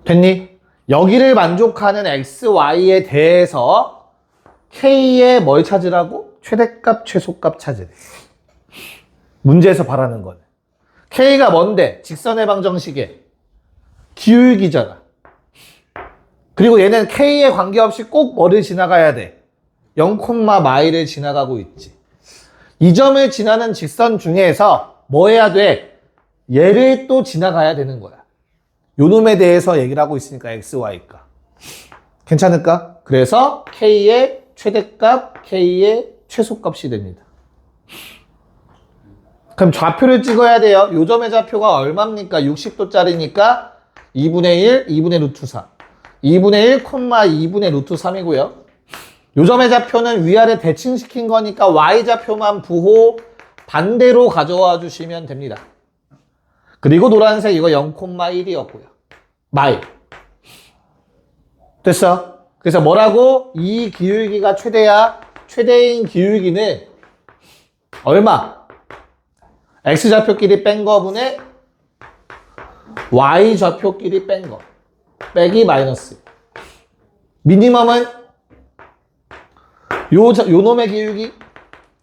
됐니? 여기를 만족하는 x, y에 대해서 k의 뭘 찾으라고? 최대값, 최소값 찾으래. 문제에서 바라는 거는. k가 뭔데? 직선의 방정식에 기울기잖아. 그리고 얘는 k에 관계없이 꼭 뭐를 지나가야 돼? 0,마이를 지나가고 있지. 이 점을 지나는 직선 중에서 뭐 해야 돼? 얘를 또 지나가야 되는 거야. 요 놈에 대해서 얘기를 하고 있으니까 x, y가. 괜찮을까? 그래서 k의 최대값, k의 최소값이 됩니다. 그럼 좌표를 찍어야 돼요. 요 점의 좌표가 얼마입니까? 60도짜리니까 2분의 1, 2분의 루트 3. 2분의 1, 2분의 루트 3이고요. 요 점의 좌표는 위아래 대칭시킨 거니까 y좌표만 부호 반대로 가져와 주시면 됩니다. 그리고 노란색 이거 0,1이었고요. 마일. 됐어? 그래서 뭐라고? 이 기울기가 최대야. 최대인 기울기는 얼마? x좌표끼리 뺀 거분의 y좌표끼리 뺀 거. 빼기 마이너스. 미니멈은 요 놈의 기울기.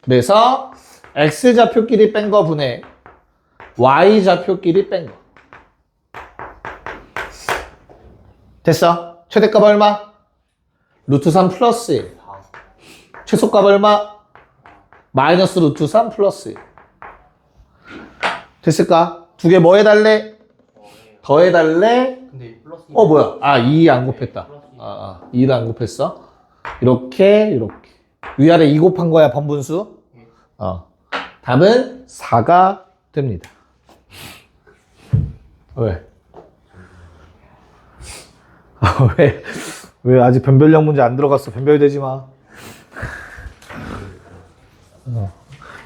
그래서 x좌표끼리 뺀 거분의 y좌표끼리 뺀 거. 됐어? 최대값 얼마? 루트 3 플러스 1. 최소값 얼마? 마이너스 루트 3 플러스 1. 됐을까? 두 개 뭐 해달래? 더해달래? 근데 플러스 뭐야? 2 안 곱했다. 2를 안 곱했어. 이렇게. 위아래 2 곱한 거야, 번분수. 답은 4가 됩니다. 왜? 왜 아직 변별력 문제 안 들어갔어? 변별되지 마.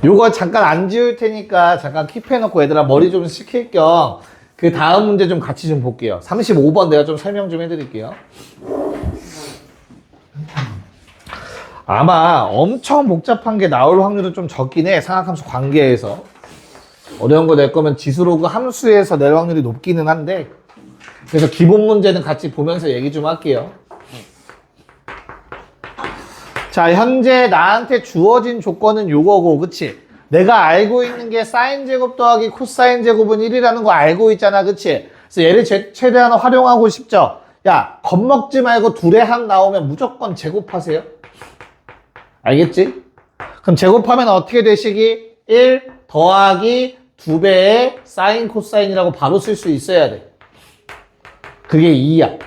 요거 잠깐 안 지울 테니까 잠깐 킵해놓고 얘들아 머리 좀 식힐 겸 그 다음 문제 좀 같이 좀 볼게요. 35번 내가 좀 설명 좀 해드릴게요. 아마 엄청 복잡한 게 나올 확률은 좀 적긴 해. 상학함수 관계에서. 어려운 거 낼 거면 지수로그 함수에서 낼 확률이 높기는 한데, 그래서 기본 문제는 같이 보면서 얘기 좀 할게요. 자, 현재 나한테 주어진 조건은 요거고, 그치? 내가 알고 있는 게 사인 제곱 더하기 코사인 제곱은 1이라는 거 알고 있잖아, 그치? 그래서 얘를 최대한 활용하고 싶죠? 야, 겁먹지 말고 둘의 합 나오면 무조건 제곱하세요. 알겠지? 그럼 제곱하면 어떻게 되시기? 1 더하기 2배의 사인 코사인이라고 바로 쓸 수 있어야 돼. 그게 2야.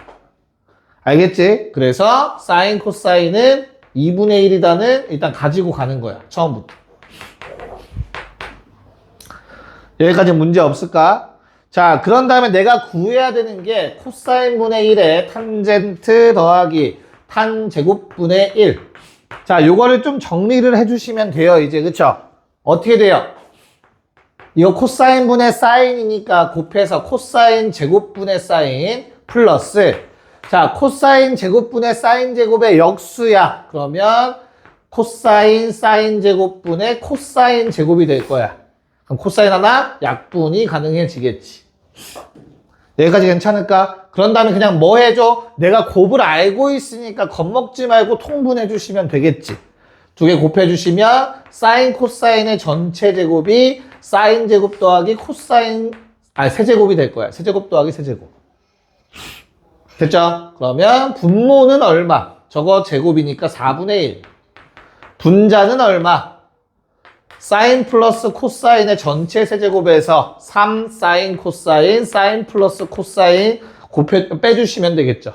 알겠지? 그래서 사인 코사인은 2분의 1이다는 일단 가지고 가는 거야. 처음부터. 여기까지 문제 없을까? 자, 그런 다음에 내가 구해야 되는 게 코사인 분의 1에 탄젠트 더하기 탄 제곱분의 1. 자, 요거를 좀 정리를 해주시면 돼요, 이제. 그쵸? 어떻게 돼요? 이거 코사인 분의 사인이니까 곱해서 코사인 제곱분의 사인 플러스. 자, 코사인 제곱분의 사인 제곱의 역수야. 그러면 코사인 사인 제곱분의 코사인 제곱이 될 거야. 그럼 코사인 하나 약분이 가능해지겠지. 여기까지 괜찮을까? 그런 다음에 그냥 뭐 해줘? 내가 곱을 알고 있으니까 겁먹지 말고 통분해 주시면 되겠지. 두 개 곱해 주시면 사인 코사인의 전체 제곱이 사인 제곱 더하기 코사인 세제곱이 될 거야. 세제곱 더하기 세제곱. 됐죠? 그러면 분모는 얼마? 저거 제곱이니까 4분의 1. 분자는 얼마? 사인 플러스 코사인의 전체 세제곱에서 3 사인 코사인, 사인 플러스 코사인 빼주시면 되겠죠.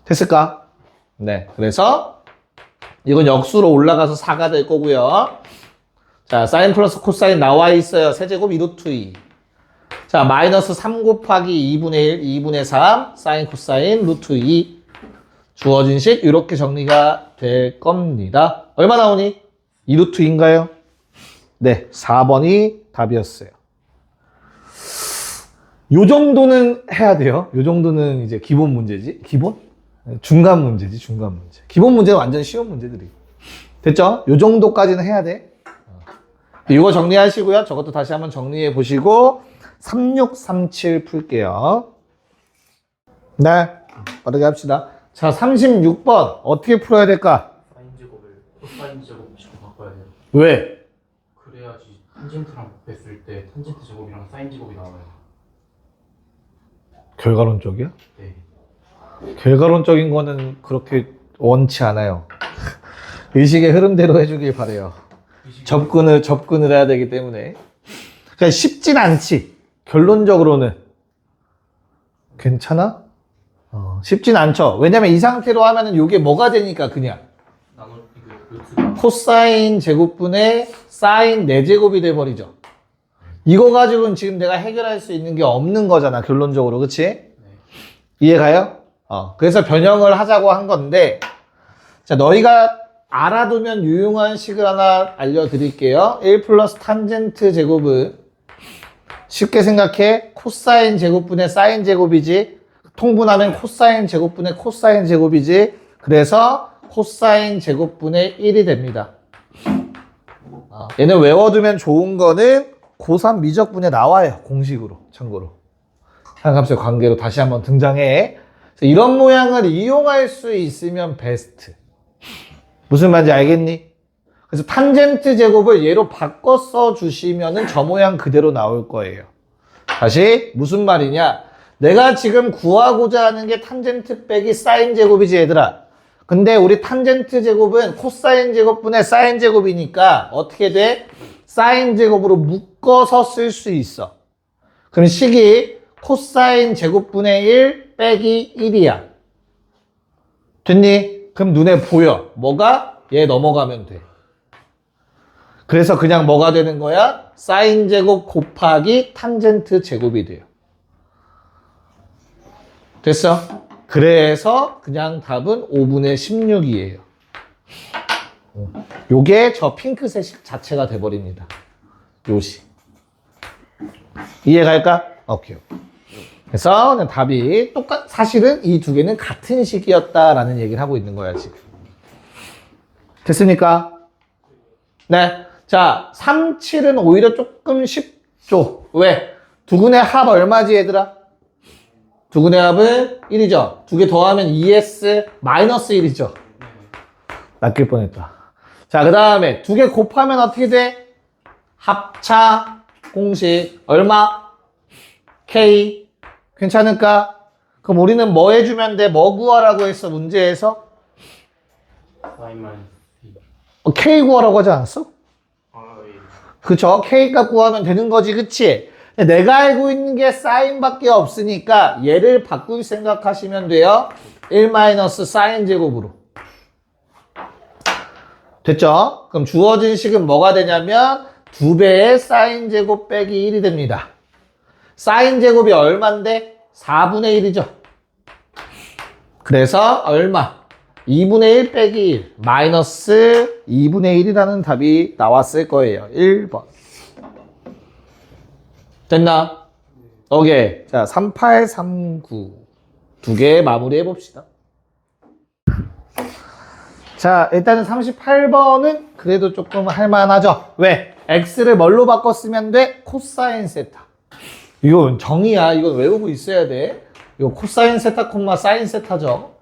됐을까? 네. 그래서 이건 역수로 올라가서 4가 될 거고요. 자, 사인 플러스 코사인 나와 있어요. 세제곱 2루트 2. 자, 마이너스 3 곱하기 2분의 1, 2분의 3, 사인 코사인 루트 2. 주어진 식 이렇게 정리가 될 겁니다. 얼마 나오니? 2루트인가요? 네, 4번이 답이었어요. 요 정도는 해야 돼요. 요 정도는 이제 기본 문제지. 기본? 중간 문제지, 중간 문제. 기본 문제는 완전 쉬운 문제들이. 됐죠? 요 정도까지는 해야 돼. 이거 정리하시고요. 저것도 다시 한번 정리해 보시고 3637 풀게요. 네, 빠르게 합시다. 자, 36번 어떻게 풀어야 될까? 사인 제곱을 코사인 제곱식으로 바꿔야 돼요. 왜? 그래야지 탄젠트랑 곱했을 때 탄젠트 제곱이랑 사인 제곱이 나와요. 결과론적이야? 네. 결과론적인 거는 그렇게 원치 않아요. 의식의 흐름대로 해주길 바래요. 접근을 해야 되기 때문에. 그러니까 쉽진 않지. 결론적으로는. 괜찮아? 쉽진 않죠. 왜냐면 이 상태로 하면은 이게 뭐가 되니까 그냥. 나머지 루트가 코사인 제곱분의 사인 4제곱이 돼버리죠. 이거 가지고는 지금 내가 해결할 수 있는 게 없는 거잖아, 결론적으로. 그치? 이해가요? 그래서 변형을 하자고 한 건데, 자, 너희가 알아두면 유용한 식을 하나 알려드릴게요. 1 플러스 탄젠트 제곱은 쉽게 생각해. 코사인 제곱분의 사인 제곱이지. 통분하면 코사인 제곱분의 코사인 제곱이지. 그래서 코사인 제곱분의 1이 됩니다. 얘는 외워두면 좋은 거는 고3 미적분에 나와요. 공식으로. 참고로. 상값의 관계로 다시 한번 등장해. 이런 모양을 이용할 수 있으면 베스트. 무슨 말인지 알겠니? 그래서 탄젠트 제곱을 얘로 바꿔 써주시면은 저 모양 그대로 나올 거예요. 다시 무슨 말이냐? 내가 지금 구하고자 하는 게 탄젠트 빼기 사인 제곱이지 얘들아. 근데 우리 탄젠트 제곱은 코사인 제곱분의 사인 제곱이니까 어떻게 돼? 사인 제곱으로 묶어서 쓸 수 있어. 그럼 식이 코사인 제곱분의 1 빼기 1이야. 됐니? 그럼 눈에 보여. 뭐가? 얘 넘어가면 돼. 그래서 그냥 뭐가 되는 거야? 사인 제곱 곱하기 탄젠트 제곱이 돼요. 됐어? 그래서 그냥 답은 5분의 16이에요. 요게 저 핑크색 식 자체가 돼버립니다. 요식. 이해갈까? 오케이. 그래서 답이 사실은 이 두 개는 같은 식이었다라는 얘기를 하고 있는 거야, 지금. 됐습니까? 네. 자, 3, 7은 오히려 조금 쉽죠. 왜? 두 군의 합 얼마지, 얘들아? 두 군의 합은 1이죠. 두 개 더하면 2s 마이너스 1이죠. 낚일 뻔했다. 자, 그 다음에 두 개 곱하면 어떻게 돼? 합차 공식 얼마? k. 괜찮을까? 그럼 우리는 뭐 해주면 돼? 뭐 구하라고 했어, 문제에서? 사인만 k 구하라고 하지 않았어? 예. 그쵸? k값 구하면 되는 거지, 그치? 근데 내가 알고 있는 게 사인밖에 없으니까 얘를 바꿀 생각하시면 돼요. 1 마이너스 사인 제곱으로. 됐죠? 그럼 주어진 식은 뭐가 되냐면 2배의 사인 제곱 빼기 1이 됩니다. 사인 제곱이 얼만데? 4분의 1이죠. 그래서 얼마? 2분의 1 빼기 1 마이너스 2분의 1이라는 답이 나왔을 거예요. 1번. 됐나? 오케이. 자, 38, 39. 두 개 마무리해 봅시다. 자, 일단은 38번은 그래도 조금 할만하죠. 왜? x를 뭘로 바꿨으면 돼? 코사인 세타. 이건 정의야. 이건 외우고 있어야 돼. 이거 코사인 세타 콤마 사인 세타죠.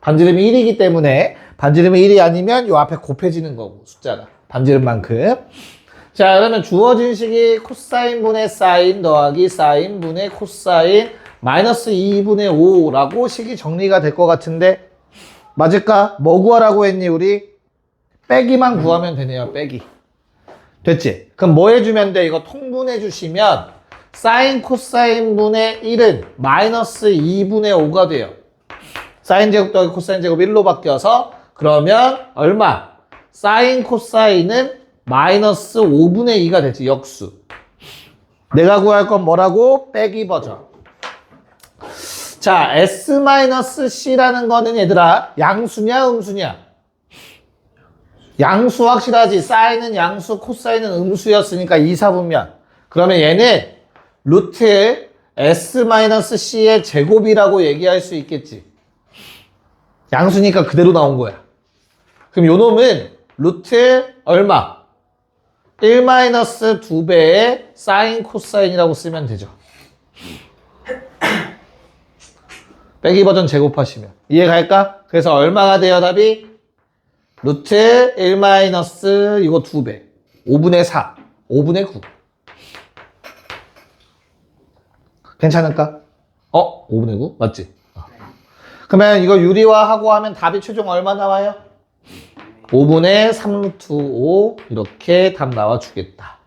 반지름이 1이기 때문에 반지름이 1이 아니면 이 앞에 곱해지는 거고 숫자가 반지름만큼. 자, 그러면 주어진 식이 코사인 분의 사인 더하기 사인 분의 코사인 마이너스 2분의 5라고 식이 정리가 될 것 같은데 맞을까? 뭐 구하라고 했니 우리? 빼기만 구하면 되네요. 빼기. 됐지? 그럼 뭐 해주면 돼? 이거 통분해 주시면 사인 코사인 분의 1은 마이너스 2분의 5가 돼요. 사인 제곱 더하기 코사인 제곱 1로 바뀌어서 그러면 얼마? 사인 코사인은 마이너스 5분의 2가 되지. 역수. 내가 구할 건 뭐라고? 빼기 버전. 자, S-C라는 거는 얘들아 양수냐 음수냐? 양수 확실하지. 사인은 양수, 코사인은 음수였으니까 이사분면. 그러면 얘는 루트 S-C의 제곱이라고 얘기할 수 있겠지. 양수니까 그대로 나온 거야. 그럼 요 놈은 루트 얼마? 1-2배의 사인 코사인이라고 쓰면 되죠. 빼기 버전 제곱하시면 이해갈까? 그래서 얼마가 돼요 답이? 루트 1 마이너스 이거 2배 5분의 4 5분의 9 괜찮을까? 5분의 9? 맞지? 그러면 이거 유리화하고 하면 답이 최종 얼마 나와요? 5분의 3루트 5 이렇게 답 나와주겠다.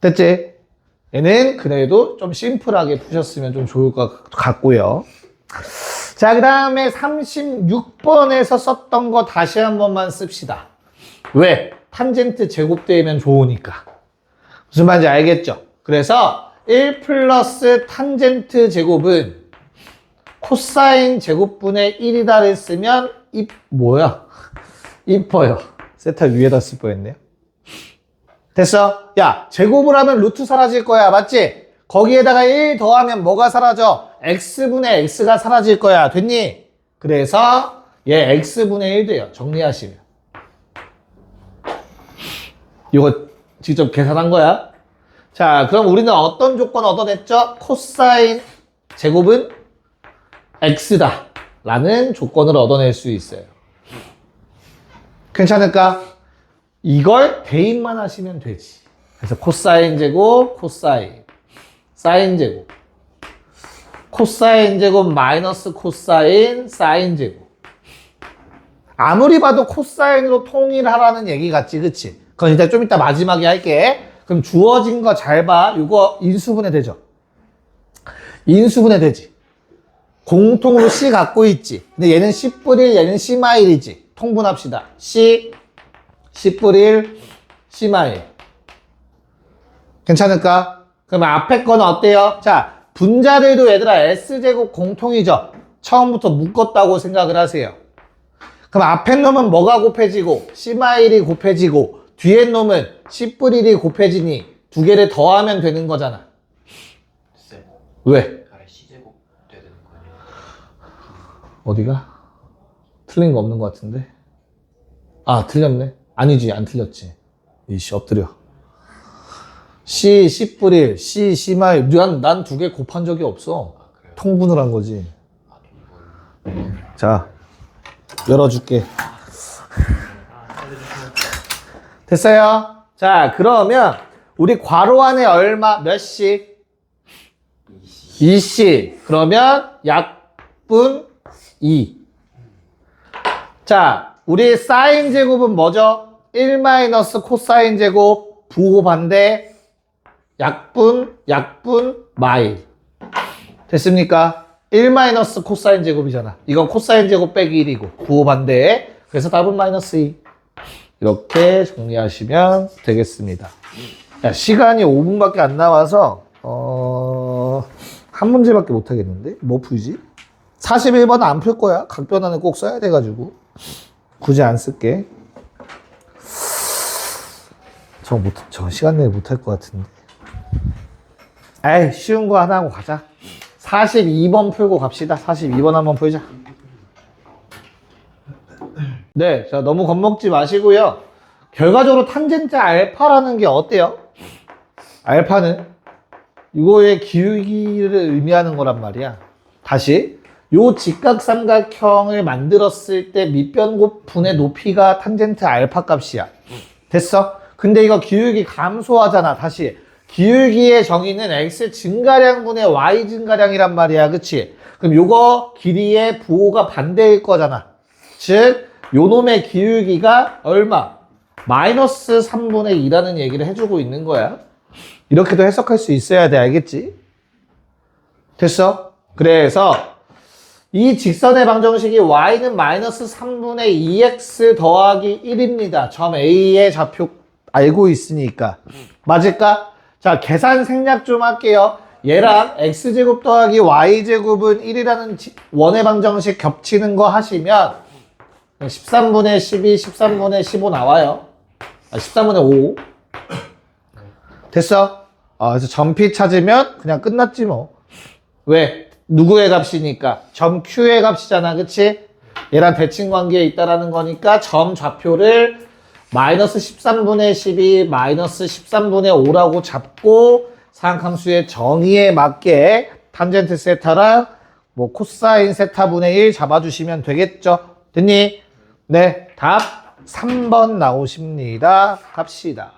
됐지? 얘는 그래도 좀 심플하게 푸셨으면 좀 좋을 것 같고요. 자, 그 다음에 36번에서 썼던 거 다시 한 번만 씁시다. 왜? 탄젠트 제곱되면 좋으니까. 무슨 말인지 알겠죠? 그래서 1 플러스 탄젠트 제곱은 코사인 제곱분의 1이다를 쓰면 뭐야? 이뻐요. 세타 위에다 쓸 뻔했네요. 됐어? 야, 제곱을 하면 루트 사라질 거야. 맞지? 거기에다가 1 더하면 뭐가 사라져? x분의 x가 사라질 거야. 됐니? 그래서 얘 x분의 1 돼요. 정리하시면. 이거 직접 계산한 거야. 자, 그럼 우리는 어떤 조건 얻어냈죠? 코사인 제곱은 x다 라는 조건을 얻어낼 수 있어요. 괜찮을까? 이걸 대입만 하시면 되지. 그래서 코사인 제곱, 코사인, 사인 제곱, 코사인 제곱 마이너스 코사인, 사인 제곱. 아무리 봐도 코사인으로 통일하라는 얘기 같지, 그치? 그건 이제 좀 이따 마지막에 할게. 그럼 주어진 거 잘 봐. 이거 인수분해 되죠? 인수분해 되지. 공통으로 C 갖고 있지. 근데 얘는 C뿔1, 얘는 C마일이지. 통분합시다. C뿔1, C마일. 괜찮을까? 그러면 앞에 거는 어때요? 자, 분자들도 얘들아 S제곱 공통이죠? 처음부터 묶었다고 생각을 하세요. 그럼 앞에 놈은 뭐가 곱해지고 C마일이 곱해지고 뒤에 놈은 C뿔1이 곱해지니 두 개를 더하면 되는 거잖아. 쌤, 왜? 아래 C제곱 돼야 되는 거 아니야? 어디가? 틀린 거 없는 것 같은데? 아, 틀렸네. 아니지, 안 틀렸지. 이씨, 엎드려. C뿔 1, C마일. 난 두 개 곱한 적이 없어. 그래요? 통분을 한 거지. 아, 돈 자, 열어줄게. 됐어요? 자, 그러면 우리 괄호 안에 얼마, 몇 시? 2시. 그러면 약분 2. 자, 우리 사인 제곱은 뭐죠? 1 마이너스 코사인 제곱 부호반대 약분 마일. 됐습니까? 1 마이너스 코사인 제곱이잖아. 이건 코사인 제곱 빼기 1이고 부호반대. 그래서 답은 마이너스 2. 이렇게 정리하시면 되겠습니다. 야, 시간이 5분밖에 안 나와서 한 문제밖에 못 하겠는데? 뭐 풀지? 41번은 안 풀 거야. 각변환을 꼭 써야 돼가지고 굳이 안 쓸게. 저 시간 내에 못 할 것 같은데. 에이, 쉬운 거 하나 하고 가자. 42번 풀고 갑시다. 42번 한번 풀자. 네, 자, 너무 겁먹지 마시고요. 결과적으로 탄젠트 알파라는 게 어때요? 알파는 이거의 기울기를 의미하는 거란 말이야. 다시, 요 직각삼각형을 만들었을 때 밑변곱분의 높이가 탄젠트 알파 값이야. 됐어? 근데 이거 기울기 감소하잖아. 다시, 기울기의 정의는 x 증가량분의 y 증가량이란 말이야. 그치? 그럼 요거 길이의 부호가 반대일 거잖아. 즉, 요 놈의 기울기가 얼마? 마이너스 3분의 2라는 얘기를 해주고 있는 거야. 이렇게도 해석할 수 있어야 돼. 알겠지? 됐어? 그래서 이 직선의 방정식이 y는 마이너스 3분의 2x 더하기 1입니다. 점 A의 좌표 알고 있으니까. 맞을까? 자, 계산 생략 좀 할게요. 얘랑 x제곱 더하기 y제곱은 1이라는 원의 방정식 겹치는 거 하시면 13분의 12, 13분의 15 나와요. 13분의 5. 됐어? 그래서 점P 찾으면 그냥 끝났지 뭐. 왜? 누구의 값이니까? 점 Q의 값이잖아. 그치? 얘랑 대칭 관계에 있다라는 거니까 점 좌표를 마이너스 13분의 12, 마이너스 13분의 5라고 잡고 사항함수의 정의에 맞게 탄젠트 세타랑 뭐 코사인 세타분의 1 잡아주시면 되겠죠? 됐니? 네, 답 3번 나오십니다. 갑시다.